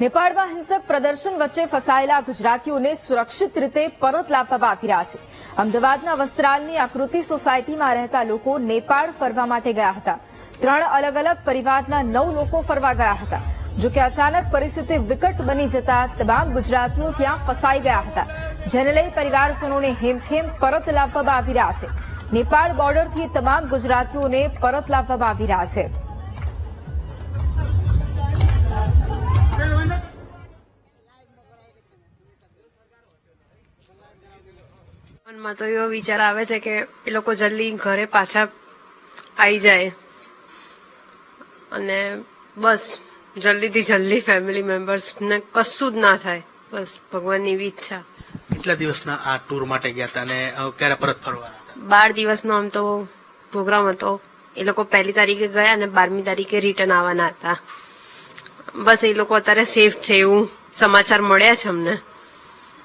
નેપાળમાં હિંસક પ્રદર્શન વચ્ચે ફસાયેલા ગુજરાતીઓને સુરક્ષિત રીતે પરત લાવવામાં આવી રહ્યા છે। અમદાવાદના વસ્ત્રાલની આકૃતિ સોસાયટીમાં રહેતા લોકો નેપાળ ફરવા માટે ગયા હતા। 3 અલગ અલગ પરિવારના 9 લોકો ફરવા ગયા હતા। જો કે અચાનક પરિસ્થિતિ વિકટ બની જતા તમામ ગુજરાતીઓ ત્યાં ફસાઈ ગયા હતા, જેને લઈ પરિવારજનોને હેમખેમ પરત લાવવામાં આવી રહ્યા છે। નેપાળ બોર્ડરથી તમામ ગુજરાતીઓને પરત લાવવામાં આવી રહ્યા છે। મનમાં તો એવો વિચાર આવે છે કે એ લોકો જલ્દી ઘરે પાછા આવી જાય અને બસ જલ્દીથી જલ્દી ફેમિલી મેમ્બર્સ ને કશું જ ના થાય, બસ ભગવાનની એવી ઈચ્છા। કેટલા દિવસના આ ટૂર માટે ગયા હતા અને ક્યારે પરત ફરવાના હતા? 12 દિવસનો આમ તો પ્રોગ્રામ હતો। એ લોકો 1લી તારીખે ગયા અને 12મી તારીખે રિટર્ન આવવાના હતા। બસ એ લોકો અત્યારે સેફ છે એવું સમાચાર મળ્યા છે અમને।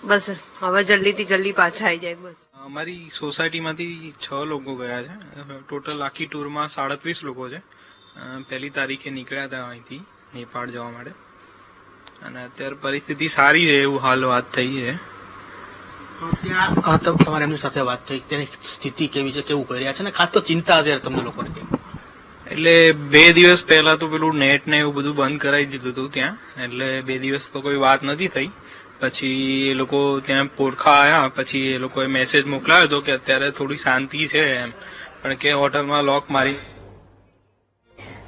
બસ હવે જલ્દીથી જલ્દી પાછા આવી જાય બસ। અમારી સોસાયટીમાંથી 6 લોકો ગયા છે। ટોટલ આખી ટૂરમાં 37 લોકો છે। 1લી તારીખે નીકળ્યા હતા અહીંથી નેપાળ જવા માટે અને અત્યારે પરિસ્થિતિ સારી છે એવું હાલ વાત થઈ છે। ત્યાં તમારે એમની સાથે વાત થઈ, તેની સ્થિતિ કેવી છે, કેવું કરી રહ્યા છે, અને ખાસ તો ચિંતા અત્યારે તમને લોકોને કેવી? એટલે 2 દિવસ પહેલા તો પેલું નેટ ને એવું બધું બંધ કરાવી દીધું હતું ત્યાં, એટલે 2 દિવસ તો કોઈ વાત નથી થઈ। પછી એ લોકો ત્યાં પોરખા આવ્યા પછી એ લોકોએ મેસેજ મોકલાયો હતો કે અત્યારે થોડી શાંતિ છે એમ, પણ કે હોટલમાં લોક મારી।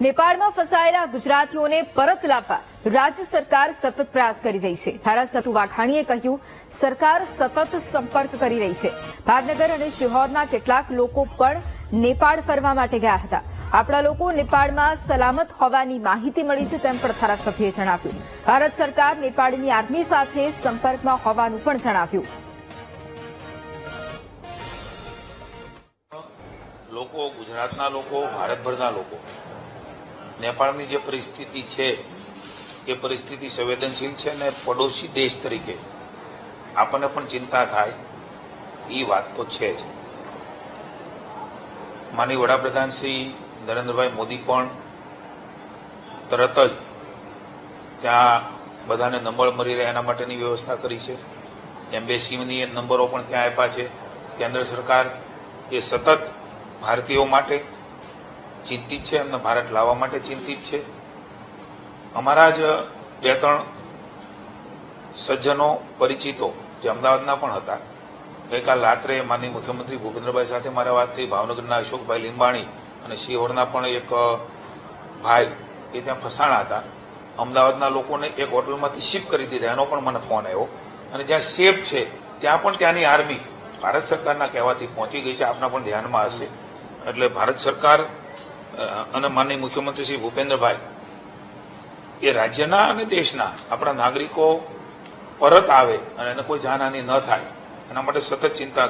નેપાળમાં ફસાયેલા ગુજરાતીઓને પરત લાવવા રાજ્ય સરકાર સતત પ્રયાસ કરી રહી છે। ધારાસભ્ય વાઘાણીએ કહ્યું, સરકાર સતત સંપર્ક કરી રહી છે। ભાવનગર અને શિહોરના કેટલાક લોકો પણ નેપાળ ફરવા માટે ગયા હતા। આપણા લોકો નેપાળમાં સલામત હોવાની માહિતી મળી છે તેમ પણ ધારાસભ્યએ જણાવ્યું। ભારત સરકાર નેપાળની આર્મી સાથે સંપર્કમાં હોવાનું પણ જણાવ્યું। લોકો, ગુજરાતના લોકો, ભારતભરના લોકો નેપાળની જે પરિસ્થિતિ છે એ પરિસ્થિતિ સંવેદનશીલ છે અને પડોશી દેશ તરીકે આપણને પણ ચિંતા થાય એ વાત તો છે જ। માનનીય વડાપ્રધાન શ્રી નરેન્દ્રભાઈ મોદી પણ તરત જ ત્યાં બધાને નંબર મળી રહે એના માટેની વ્યવસ્થા કરી છે। એમ્બેસીની નંબરો પણ ત્યાં આપ્યા છે। કેન્દ્ર સરકાર એ સતત ભારતીયો માટે ચિંતિત છે, એમને ભારત લાવવા માટે ચિંતિત છે। અમારા જ 2-3 સજ્જનો પરિચિતો જે અમદાવાદના પણ હતા, ગઈકાલ રાત્રે માનનીય મુખ્યમંત્રી ભૂપેન્દ્રભાઈ સાથે મારે વાત થઈ। ભાવનગરના અશોકભાઈ લીંબાણી અને શિહોરના પણ એક ભાઈ કે ત્યાં ફસાણા હતા, અમદાવાદના લોકોને એક હોટલમાંથી શિફ્ટ કરી દીધા, એનો પણ મને ફોન આવ્યો। અને જ્યાં સેફ છે ત્યાં પણ ત્યાંની આર્મી ભારત સરકારના કહેવાથી પહોંચી ગઈ છે, આપના પણ ધ્યાનમાં હશે। એટલે ભારત સરકાર અને માનનીય મુખ્યમંત્રી શ્રી ભૂપેન્દ્રભાઈ એ રાજ્યના અને દેશના આપણા નાગરિકો પરત આવે અને એને કોઈ જાનહાનિ ન થાય એના માટે સતત ચિંતા